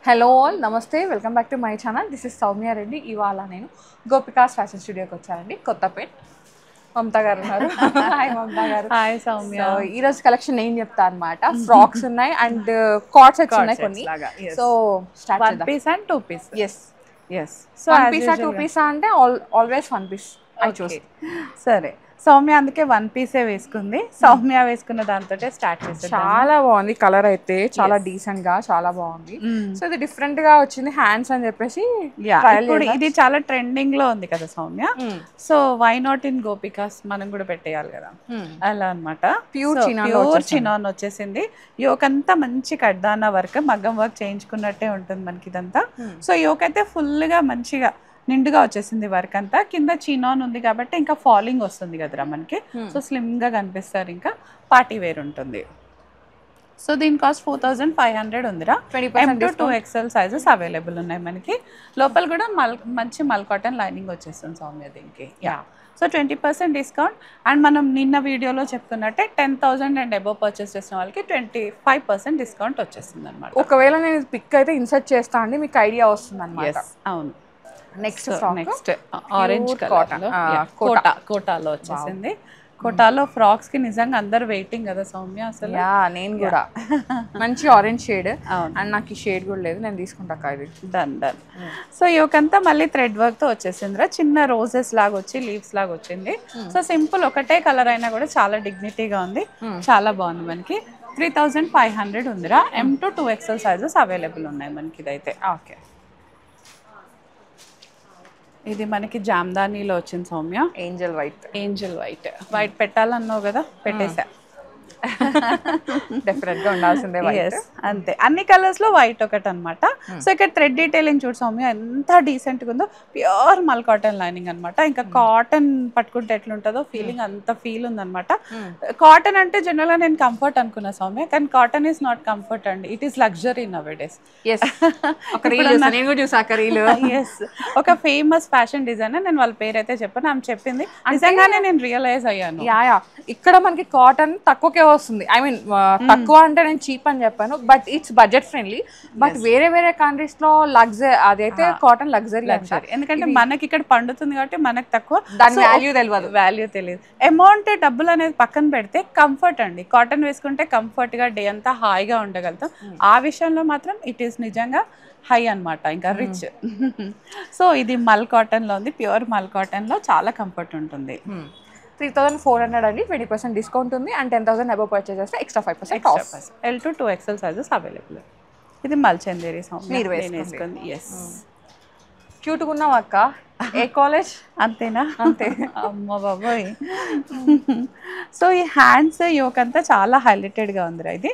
Hello all నమస్తే welcome back to my channel. This is Soumya Reddy. ఇవాళ నేను గోపికాస్ ఫ్యాషన్ స్టూడియోకి వచ్చానండి, కొత్తపేట్. మమతా గారు ఉన్నారు. హాయ్ మమతా గారు. హాయ్ సౌమ్య. సో ఈరోజు కలెక్షన్ నేను చెప్తా అనమాట. ఫ్రాక్స్ ఉన్నాయి అండ్ కార్డ్ సెట్స్ ఉన్నాయి కొన్ని. So start one piece and two piece. Yes so one పీసా టూ పీసా అంటే always one piece I choose. సరే సౌమ్య అందుకే వన్ పీసే వేసుకుంది. సౌమ్య వేసుకున్న దాంతో స్టార్ట్ చేసి చాలా బాగుంది. కలర్ అయితే చాలా డీసెంట్ గా చాలా బాగుంది. సో ఇది డిఫరెంట్ గా వచ్చింది హ్యాండ్స్ అని చెప్పేసి. ఇప్పుడు ఇది చాలా ట్రెండింగ్ లో ఉంది కదా Soumya. So why not in Gopikas మనం కూడా పెట్టేయాలి కదా, అలా అనమాట. ప్యూర్ చినాన్ వచ్చేసింది. యోక్ అంతా మంచి కడ్దానా వర్క్, మగ్గం వర్క్ చేయించుకున్నట్టే ఉంటుంది మనకి ఇదంతా. సో యోక్ అయితే ఫుల్ గా మంచిగా నిండుగా వచ్చేసింది వర్క్ అంతా. కింద చినాన్ ఉంది కాబట్టి ఇంకా ఫాలింగ్ వస్తుంది కదరా మనకి. సో స్లిమ్ గా కనిపిస్తారు, ఇంకా పార్టీ వేర్ ఉంటుంది. సో దీని కాస్ట్ 4500 ఉందిరా. 2XL సైజెస్ అవైలబుల్ ఉన్నాయి మనకి. లోపల కూడా మంచి మల్ కాటన్ లైనింగ్ వచ్చేస్తుంది సౌమ్య దీనికి. So 20% discount. అండ్ మనం నిన్న వీడియోలో చెప్తున్నట్టే 10,000 అండ్ అబోవ్ పర్చేస్ చేసిన వాళ్ళకి 25% డిస్కౌంట్ వచ్చేస్తుంది అనమాట. ఒకవేళ నేను పిక్ అయితే ఇన్సర్ట్ చేస్తా అండి, మీకు ఐడియా వస్తుంది అనమాట. అవును. నెక్స్ట్ ఆరెంజ్ కలర్ కోటాలో వచ్చేసింది. కోటాలో ఫ్రాక్స్ కి నిజంగా అందరు వెయిటింగ్ కదా సౌమ్య అసలు. నేను కూడా మంచి ఆరెంజ్ షేడ్ అండ్ నాకు ఈ షేడ్ కూడా లేదు, నేను తీసుకుంటా ఇది. డన్. సో ఇవకంతా మళ్ళీ థ్రెడ్ వర్క్ తో వచ్చేసిందిరా. చిన్న రోజెస్ లాగా వచ్చి లీవ్స్ లాగా వచ్చింది. సో సింపుల్ ఒకటే కలర్ అయినా కూడా చాలా డిగ్నిటీగా ఉంది, చాలా బాగుంది. మనకి 3500 ఉందిరా. M to 2XL sizes available ఉన్నాయి మనకి ఇదైతే. ఓకే, ఇది మనకి జామ్దానీలో వచ్చింది సౌమ్య. ఏంజల్ వైట్ పెట్టాలన్నావు కదా, పెట్టేసా. డెఫినెట్ గా ఉండాల్సిందే వైట్. అంతే, అన్ని కలర్స్ లో వైట్ ఒకటి అనమాట. సో ఇక్కడ థ్రెడ్ డీటెయిలింగ్ చూడు సౌమ్య ఎంత డీసెంట్ గా ఉందో. ప్యూర్ మల్ కాటన్ లైనింగ్ అనమాట. ఇంకా కాటన్ పట్టుకుంటే ఎట్లుంటుందో ఫీలింగ్ అంత ఫీల్ ఉందన్నమాట. కాటన్ అంటే జనరల్ గా నేను కంఫర్ట్ అనుకున్నా సౌమ్య, కానీ కాటన్ ఈస్ నాట్ కంఫర్ట్ అండి, it is luxury now it is. ఒక ఫేమస్ ఫ్యాషన్ డిజైనర్, నేను వాళ్ళ పేరు అయితే చెప్పాను, ఆమె చెప్పింది నిజంగానే నేను రియలైజ్ అయ్యాను. ఇక్కడ మనకి కాటన్ తక్కువకే వస్తుంది. ఐ మీన్ తక్కువ అంటే నేను చీప్ అని చెప్పాను, but it's budget friendly. But వేరే కంట్రీస్ లో లగ్జరీ, అదైతే కాటన్ లగ్జరీ. ఎందుకంటే మనకి ఇక్కడ పండుతుంది కాబట్టి మనకు తక్కువ, దాని వాల్యూ తెలియదు. అమౌంట్ డబ్బులు అనేది పక్కన పెడితే కంఫర్ట్ అండి. కాటన్ వేసుకుంటే కంఫర్ట్ గా డే అంతా హాయిగా ఉండగలుగుతాం. ఆ విషయంలో మాత్రం ఇట్ ఈస్ నిజంగా హై అనమాట, ఇంకా రిచ్. సో ఇది మల్ కాటన్ లో ఉంది, ప్యూర్ మల్ కాటన్ లో చాలా కంఫర్ట్ ఉంటుంది. 3400 అండి, 20% డిస్కౌంట్ ఉంది. అండ్ 10,000 అబోవ్ పర్చేస్ చేస్తే extra 5% of. L to 2XL sizes available. ఇది మల్చందేరి మీరు వేసుకుంది. ఎస్, క్యూట్గా ఉన్నావు అక్క. ఏ కాలేజ్? అంతేనా? అంతే. అమ్మ బాబోయ్. సో ఈ హ్యాండ్స్ యోకంతా చాలా హైలైటెడ్ గా ఉందిరా. ఇది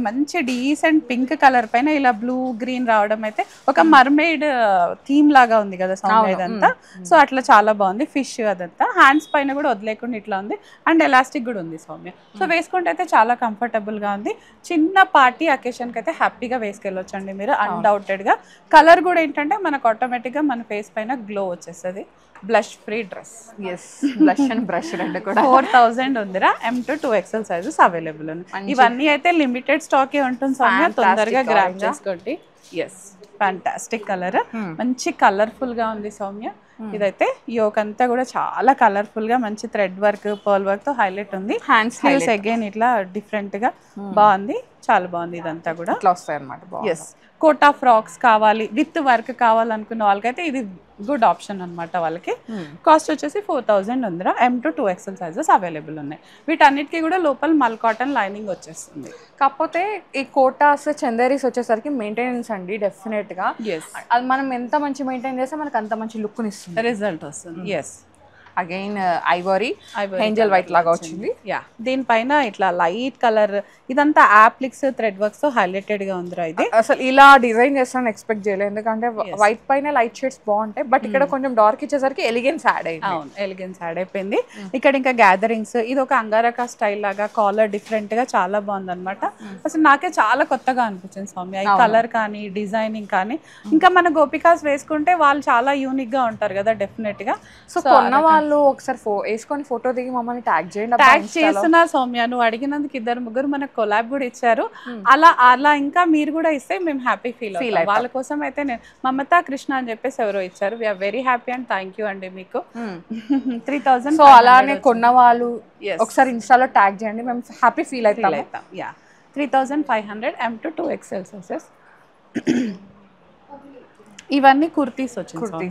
మంచి డీసెంట్ పింక్ కలర్ పైన ఇలా బ్లూ గ్రీన్ రావడం అయితే ఒక మర్మెయిడ్ థీమ్ లాగా ఉంది కదా సౌండ్ ఇదంతా. సో అట్లా చాలా బాగుంది. ఫిష్ అదంతా హ్యాండ్స్ పైన కూడా వదిలేకుండా ఇట్లా ఉంది. అండ్ ఎలాస్టిక్ కూడా ఉంది సౌమ్య. సో వేసుకుంటే అయితే చాలా కంఫర్టబుల్ గా ఉంది. చిన్న పార్టీ అకేషన్ కి అయితే హ్యాపీగా వేసుకెళ్ళొచ్చండి మీరు అన్డౌటెడ్ గా. కలర్ కూడా ఏంటంటే మనకు ఆటోమేటిక్ గా మన ఫేస్ పైన గ్లో వచ్చేస్తుంది. Blush free dress. Blush and brush రెండు కూడా 4000 ఉందిరా. M to 2XL sizes available ఉన్నాయి. ఇవన్నీ అయితే లిమిటెడ్ స్టాకే ఉంటుంది సౌమ్య, తొందరగా గ్రాబ్ చేసుకోండి. ఎస్, ఫ్యాంటాస్టిక్ కలర్, మంచి కలర్ఫుల్ గా ఉంది సౌమ్య. ఇదైతే యోక్ అంతా కూడా చాలా కలర్ఫుల్ గా మంచి థ్రెడ్ వర్క్ పర్ల్ వర్క్ తో హైలైట్ ఉంది. హ్యాండ్ స్లీవ్స్ అగైన్ ఇట్లా డిఫరెంట్ గా బాగుంది, చాలా బాగుంది. ఇదంతా కూడా ఇట్లా వస్తాయి అన్నమాట. ఎస్, కోటా ఫ్రాక్స్ కావాలి విత్ వర్క్ కావాలనుకున్న వాళ్ళకైతే ఇది గుడ్ ఆప్షన్ అనమాట. వాళ్ళకి కాస్ట్ వచ్చేసి 4000 ఉందిరా. M to 2XL sizes available ఉన్నాయి. వీటన్నిటికీ కూడా లోపల మల్ కాటన్ లైనింగ్ వచ్చేస్తుంది. కాకపోతే ఈ కోటాస్ చందేరీస్ వచ్చేసరికి మెయింటెనెన్స్ అండి డెఫినెట్ గా. అది మనం ఎంత మంచి మెయింటైన్ చేస్తే మనకు అంత మంచి లుక్ ఇస్తుంది, రిజల్ట్ వస్తుంది. Yes, again ivory angel white లాగా వచ్చింది. దీనిపైన ఇట్లా లైట్ కలర్ ఇదంతా యాప్లిక్స్ థ్రెడ్ వర్క్స్ తో హైలైటెడ్ గా ఉందిరా. ఇది అసలు ఇలా డిజైన్ చేస్తాను ఎక్స్పెక్ట్ చేయలేదు, ఎందుకంటే వైట్ పైన లైట్ షేడ్స్ బాగుంటాయి. బట్ ఇక్కడ కొంచెం డార్క్ ఇచ్చేసరికి ఎలిగెన్స్ యాడ్ అయింది. అవును, ఎలిగెన్స్ యాడ్ అయిపోయింది. ఇక్కడ ఇంకా గ్యాదరింగ్స్, ఇది ఒక అంగారక స్టైల్ లాగా కాలర్ డిఫరెంట్ గా చాలా బాగుంది అనమాట. అసలు నాకే చాలా కొత్తగా అనిపించింది సౌమ్య. ఈ కలర్ కానీ డిజైనింగ్ కానీ ఇంకా మన గోపికాస్ వేసుకుంటే వాళ్ళు చాలా యూనిక్ గా ఉంటారు కదా డెఫినెట్ గా. సో కొన్న వాళ్ళు వాళ్ళు ఒకసారి వేసుకొని ఫోటో దిగి మమ్మల్ని ట్యాగ్ చేయండి. ట్యాగ్ చేస్తున్నా సౌమ్య, నువ్వు అడిగినందుకు 2-3 మనకు కొలాబ్ కూడా ఇచ్చారు. అలా ఇంకా మీరు కూడా ఇస్తే మేము హ్యాపీ ఫీల్ అవుతాం. వాళ్ళ కోసం అయితే నేను మమతా కృష్ణ అని చెప్పేసి ఎవరో ఇచ్చారు. We are very happy and thank you అండి మీకు. 3000. సో అలానే కొన్న వాళ్ళు ఒకసారి ఇన్స్టాలో ట్యాగ్ చేయండి, మేము హ్యాపీ ఫీల్ అవుతాం. Yeah 3500 M to 2XL sizes. ఇవన్నీ కుర్తీస్ వచ్చింది.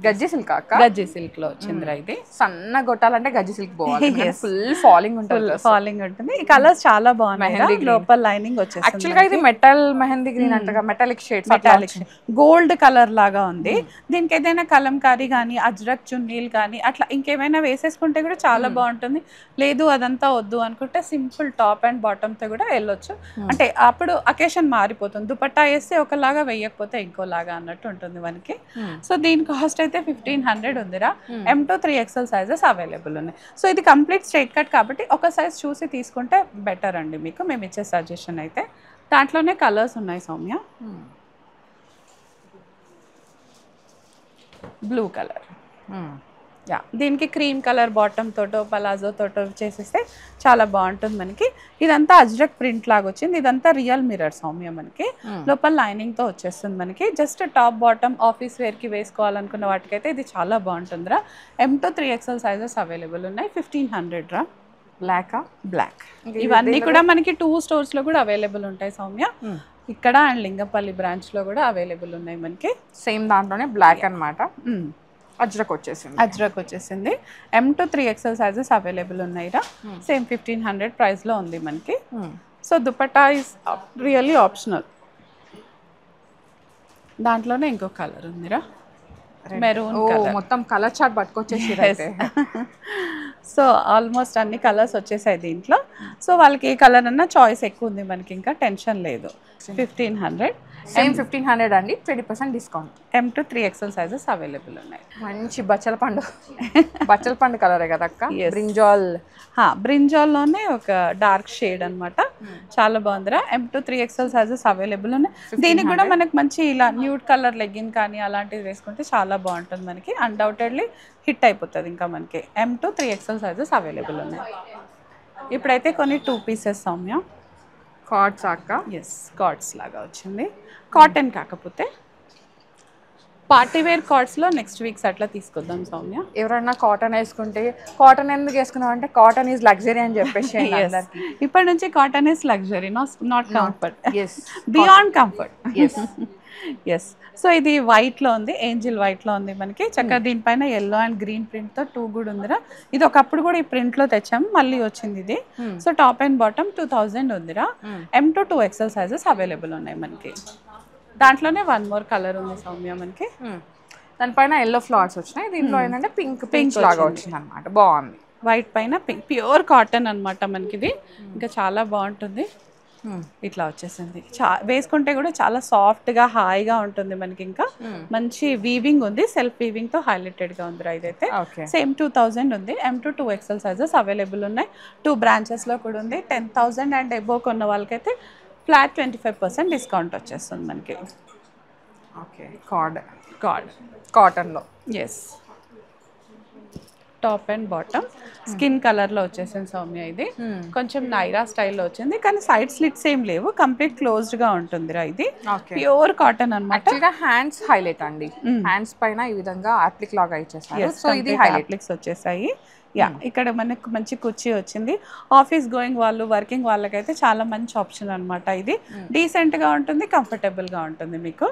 గజ్జి సిల్క్ గజ్జి సిల్క్ లో వచ్చిందిరా. ఇది సన్న గొట్టాలంటే గజ్జి సిల్క్ పోవాలి, ఫుల్ ఫాలింగ్ ఉంటుంది. ఫాలింగ్ ఉంటుంది. ఈ కలర్స్ చాలా బాగున్నాయి. లోపల లైనింగ్ వచ్చేసి యాక్చువల్ గా ఇది మెటల్ మెహందీ గ్రీన్ అంటగా, metallic shades, metallic gold colour లాగా ఉంది. దీనికి ఏదైనా కలంకారీ కానీ అజ్రక్ చున్నీలు కానీ అట్లా ఇంకేమైనా వేసేసుకుంటే కూడా చాలా బాగుంటుంది. లేదు అదంతా వద్దు అనుకుంటే సింపుల్ టాప్ అండ్ బాటమ్ తో కూడా వెళ్ళొచ్చు. అంటే అప్పుడు అకేషన్ మారిపోతుంది. దుపట్టా వేస్తే ఒకలాగా, వేయకపోతే ఇంకో లాగా అన్నట్టు ఉంటుంది మనకి. సో దీని కాస్ట్ అయితే 1500 ఉందిరా. M to 3XL sizes available ఉన్నాయి. సో ఇది కంప్లీట్ స్ట్రైట్ కట్ కాబట్టి ఒక సైజ్ చూసి తీసుకుంటే బెటర్ అండి మీకు. మేము ఇచ్చే సజెషన్ అయితే దాంట్లోనే కలర్స్ ఉన్నాయి సౌమ్య. బ్లూ కలర్, యా దీనికి క్రీమ్ కలర్ బాటమ్ తోటో పలాజో తోటో చేసేస్తే చాలా బాగుంటుంది మనకి. ఇదంతా అజ్రక్ ప్రింట్ లాగా వచ్చింది. ఇదంతా రియల్ మిర్రర్ సౌమ్య మనకి. లోపల లైనింగ్ తో వచ్చేస్తుంది మనకి. Just top bottom office wear కి వేసుకోవాలనుకున్న వాటికైతే ఇది చాలా బాగుంటుందిరా. M to 3XL sizes available ఉన్నాయి. 1500 రా. బ్లాక్ ఇవన్నీ కూడా మనకి 2 స్టోర్స్ లో కూడా అవైలబుల్ ఉంటాయి సౌమ్య. ఇక్కడ అండ్ లింగపల్లి బ్రాంచ్ లో కూడా అవైలబుల్ ఉన్నాయి మనకి. సేమ్ దాంట్లోనే బ్లాక్ అన్నమాట. అజ్రక్ వచ్చేసింది. M to 3XL sizes available ఉన్నాయిరా. సేమ్ 1500 ప్రైస్ లో ఉంది మనకి. So dupatta is really optional. దాంట్లోనే ఇంకో కలర్ ఉందిరా, మెరూన్ కలర్. మొత్తం కలర్ చార్ట్ పట్టుకొచ్చేసి. సో ఆల్మోస్ట్ అన్ని కలర్స్ వచ్చేసాయి దీంట్లో. సో వాళ్ళకి ఏ కలర్ అన్నా చాయిస్ ఎక్కువ ఉంది మనకి, ఇంకా టెన్షన్ లేదు. 1500. సేమ్ 1500 అండి, 20% discount. M to 3XL sizes available ఉన్నాయి. మంచి బచ్చల పండు కలరే కదా అక్క. బ్రింజాల్లోనే ఒక డార్క్ షేడ్ అనమాట. చాలా బాగుందిరా. M to 3XL sizes available ఉన్నాయి. దీనికి కూడా మనకు మంచి ఇలా న్యూడ్ కలర్ లెగ్గిన్ కానీ అలాంటివి వేసుకుంటే చాలా బాగుంటుంది మనకి. అన్డౌటెడ్లీ హిట్ అయిపోతుంది ఇంకా మనకి. M to 3XL sizes available ఉన్నాయి. ఇప్పుడైతే కొన్ని 2 పీసెస్ సౌమ్య. కార్డ్స్ అక్క. ఎస్, కార్డ్స్ లాగా వచ్చింది. కాటన్ కాకపోతే పార్టీ వేర్ కార్డ్స్ లో నెక్స్ట్ వీక్స్ అట్లా తీసుకొద్దాం సౌమ్య. ఎవరైనా కాటన్ వేసుకుంటే, కాటన్ ఎందుకు వేసుకున్నాం అంటే కాటన్ ఈజ్ లగ్జరీ అని చెప్పేసి ఇప్పటి నుంచి cotton is luxury, not comfort, beyond comfort. Yes. So ఇది వైట్లో ఉంది, ఏంజిల్ వైట్లో ఉంది మనకి. చక్కగా దీనిపైన ఎల్లో అండ్ గ్రీన్ ప్రింట్తో 2 కూడా ఉందిరా. ఇది ఒకప్పుడు కూడా ఈ ప్రింట్లో తెచ్చాము, మళ్ళీ వచ్చింది ఇది. సో టాప్ అండ్ బాటమ్ 2000 ఉందిరా. M to 2XL sizes available ఉన్నాయి మనకి. దాంట్లోనే 1 more కలర్ ఉంది సౌమ్య మనకి. దానిపైన ఎల్లో ఫ్లవర్స్ వచ్చినాయి. దీంట్లో ఏంటంటే పింక్ లాగా వచ్చింది అనమాట. బాగుంది. వైట్ పైన పింక్, ప్యూర్ కాటన్ అనమాట మనకి ఇది. ఇంకా చాలా బాగుంటుంది. ఇట్లా వచ్చేసింది. వేసుకుంటే కూడా చాలా సాఫ్ట్గా హాయిగా ఉంటుంది మనకి. ఇంకా మంచి వీవింగ్ ఉంది, సెల్ఫ్ వీవింగ్ తో హైలైటెడ్ గా ఉంది. ఇదైతే సేమ్ 2000 ఉంది. M to 2XL sizes available ఉన్నాయి. 2 branches లో కూడా ఉంది. 10,000 అండ్ అబోవ్ కొన్న వాళ్ళకైతే ఫ్లాట్ 25% డిస్కౌంట్ వచ్చేస్తుంది మనకి. ఓకే, కాటన్లో. Yes, top and bottom skin colour లో వచ్చేసింది సౌమ్య. ఇది కొంచెం నైరా స్టైల్లో వచ్చింది, కానీ సైడ్ స్లిట్స్ ఏం లేవు, కంప్లీట్ క్లోజ్డ్ గా ఉంటుందిరా. ఇది ప్యూర్ కాటన్ అన్నమాట. హ్యాండ్స్ హైలైట్ అండి. హ్యాండ్స్ పైన ఈ విధంగా అప్లిక్ లాగా ఇచ్చేసారు. సో ఇది అప్లిక్స్ వచ్చేసాయి. యా, ఇక్కడ మనకు మంచి కుర్చీ వచ్చింది. ఆఫీస్ గోయింగ్ వాళ్ళు, వర్కింగ్ వాళ్ళకైతే చాలా మంచి ఆప్షన్ అనమాట. ఇది డీసెంట్ గా ఉంటుంది, కంఫర్టబుల్ గా ఉంటుంది మీకు.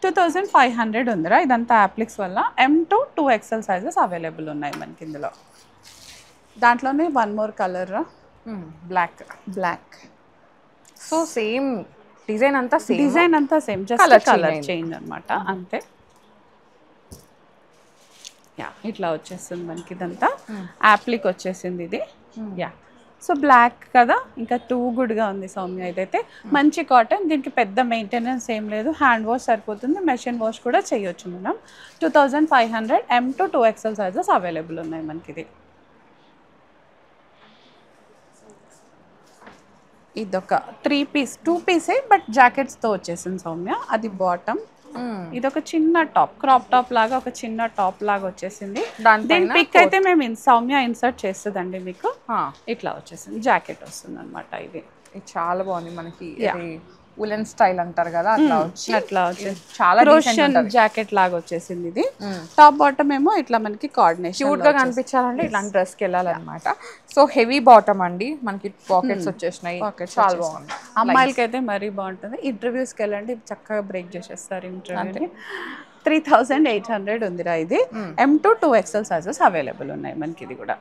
2500 ఉందిరా. ఇదంతా అప్లిక్స్ వల్ల. M to 2XL sizes available ఉన్నాయి మనకి ఇందులో. దాంట్లోనే 1 more colour, black. So same design అంతా సేమ్, జస్ట్ కలర్ చేంజ్ అనమాట అంతే. యా, ఇట్లా వచ్చేస్తుంది మనకి. ఇదంతా యాప్లిక్ వచ్చేసింది ఇది. యా, సో బ్లాక్ కదా, ఇంకా 2 గుడ్గా ఉంది సౌమ్య. ఇదైతే మంచి కాటన్. దీనికి పెద్ద మెయింటెనెన్స్ ఏం లేదు, హ్యాండ్ వాష్ సరిపోతుంది, మెషిన్ వాష్ కూడా చేయొచ్చు మనం. 2500. M to 2XL sizes available ఉన్నాయి మనకి. ఇది ఇదొక 3 piece 2 పీసే బట్ జాకెట్స్తో వచ్చేసింది సౌమ్య. అది బాటమ్ ఇది ఒక చిన్న టాప్, క్రాప్ టాప్ లాగా ఒక చిన్న టాప్ లాగా వచ్చేసింది. దీని పిక్ అయితే మేము సౌమ్య ఇన్సర్ట్ చేస్తుందండి మీకు. ఇట్లా వచ్చేసింది, జాకెట్ వస్తుంది అనమాట. ఇది చాలా బాగుంది మనకి, ఉలెన్ స్టైల్ అంటారు కదా అట్లా వచ్చి చాలా రోషన్ జాకెట్ లాగా వచ్చేసింది. ఇది టాప్ బాటమ్ ఏమో ఇట్లా మనకి కోఆర్డినేషన్ క్యూట్ గా కనిపించాలంటే ఇట్లాంటి డ్రెస్ కి వెళ్ళాలన్నమాట. సో హెవీ బాటమ్ అండి, మనకి పాకెట్స్ వచ్చేసినాయి, చాలా బాగుంది. అమ్మాయిలకి అయితే మరీ బాగుంటుంది. ఇంటర్వ్యూస్ కి వెళ్ళండి, చక్కగా బ్రేక్ చేసేస్తారు ఇంటర్వ్యూని. 3800 ఉందిరా ఇది. M2 2XL సైజెస్ అవైలబుల్ ఉన్నాయి మనకి. ఇది కూడా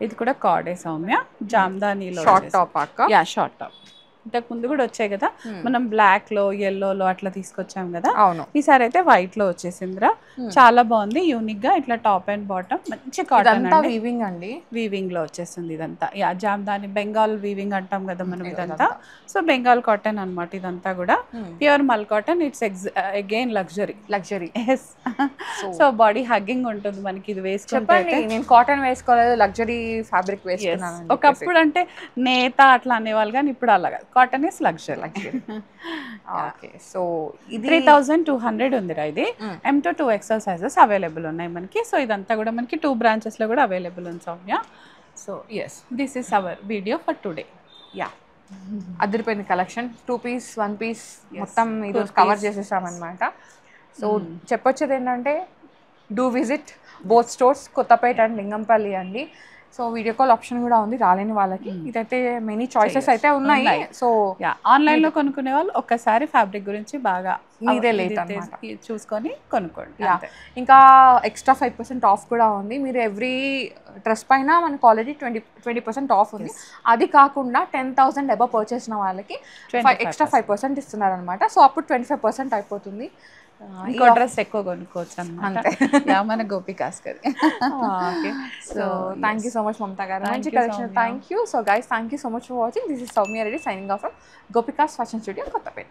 ఇది కూడా కార్డే సౌమ్య, జామ్దానీలో షార్ట్ టాప్ అక్క. Short top. ఇంతకు ముందు కూడా వచ్చాయి కదా, మనం బ్లాక్ లో ఎల్లోలో అట్లా తీసుకొచ్చాం కదా. అవును, ఈసారి అయితే వైట్ లో వచ్చేసిందిరా. చాలా బాగుంది, యూనిక్ గా ఇట్లా టాప్ అండ్ బాటమ్ మంచి కాటన్ వీవింగ్ అండి, వీవింగ్ లో వచ్చేసింది ఇదంతా. జామ్దాని బెంగాల్ వీవింగ్ అంటాం కదా మనం ఇదంతా. సో బెంగాల్ కాటన్ అన్నమాట ఇదంతా కూడా. ప్యూర్ మల్ cotton. It's again luxury. So body hugging ఉంటుంది మనకి ఇది వేసుకుంటే. నేను కాటన్ వేసుకోలేదు, లగ్జరీ ఫ్యాబ్రిక్ వేసుకున్నాను. ఒకప్పుడు అంటే నేత అట్లా అనేవాళ్ళు, కానీ ఇప్పుడు అలాగా cotton is luxury. Okay, so 3200 ఉందిరా ఇది. M2 2XL సైజెస్ అవైలబుల్ ఉన్నాయి మనకి. సో ఇదంతా కూడా మనకి 2 బ్రాంచెస్ లో కూడా అవైలబుల్ ఉంది Soumya. So this is our video for today. అదిరిపోయింది కలెక్షన్. 2 పీస్ 1 పీస్ మొత్తం ఈరోజు కవర్ చేసేసామన్నమాట. సో చెప్పొచ్చేది ఏంటంటే, do visit both stores, Kothapet and Lingampally అండి. సో వీడియో కాల్ ఆప్షన్ కూడా ఉంది రాలేని వాళ్ళకి. ఇదైతే మెనీ చాయిసెస్ అయితే ఉన్నాయి. సో ఆన్లైన్ లో కొనుక్కునే వాళ్ళు ఒక్కసారి ఫ్యాబ్రిక్ గురించి బాగా మీదే లేట్ అన్నమాట చూసుకొని కొనుక్కోండి. ఇంకా ఎక్స్ట్రా 5% ఆఫ్ కూడా ఉంది. మీరు ఎవ్రీ డ్రెస్ పైన మనకు ఆల్రెడీ 20% ఆఫ్ ఉంది. అది కాకుండా 10,000 అబవ్ పర్చేసిన వాళ్ళకి ఎక్స్ట్రా 5% ఇస్తున్నారు అనమాట. సో అప్పుడు 25% అయిపోతుంది. ఇంకో డ్రెస్ ఎక్కువ కొనుక్కోవచ్చు అనమాట. మన గోపికాస్ గారి. So thank you so much Mamata గారు, మంచి collection. Thank you. So guys, thank you so much for watching. This is Soumya Reddy signing off from Gopikas fashion studio, Kothapeta.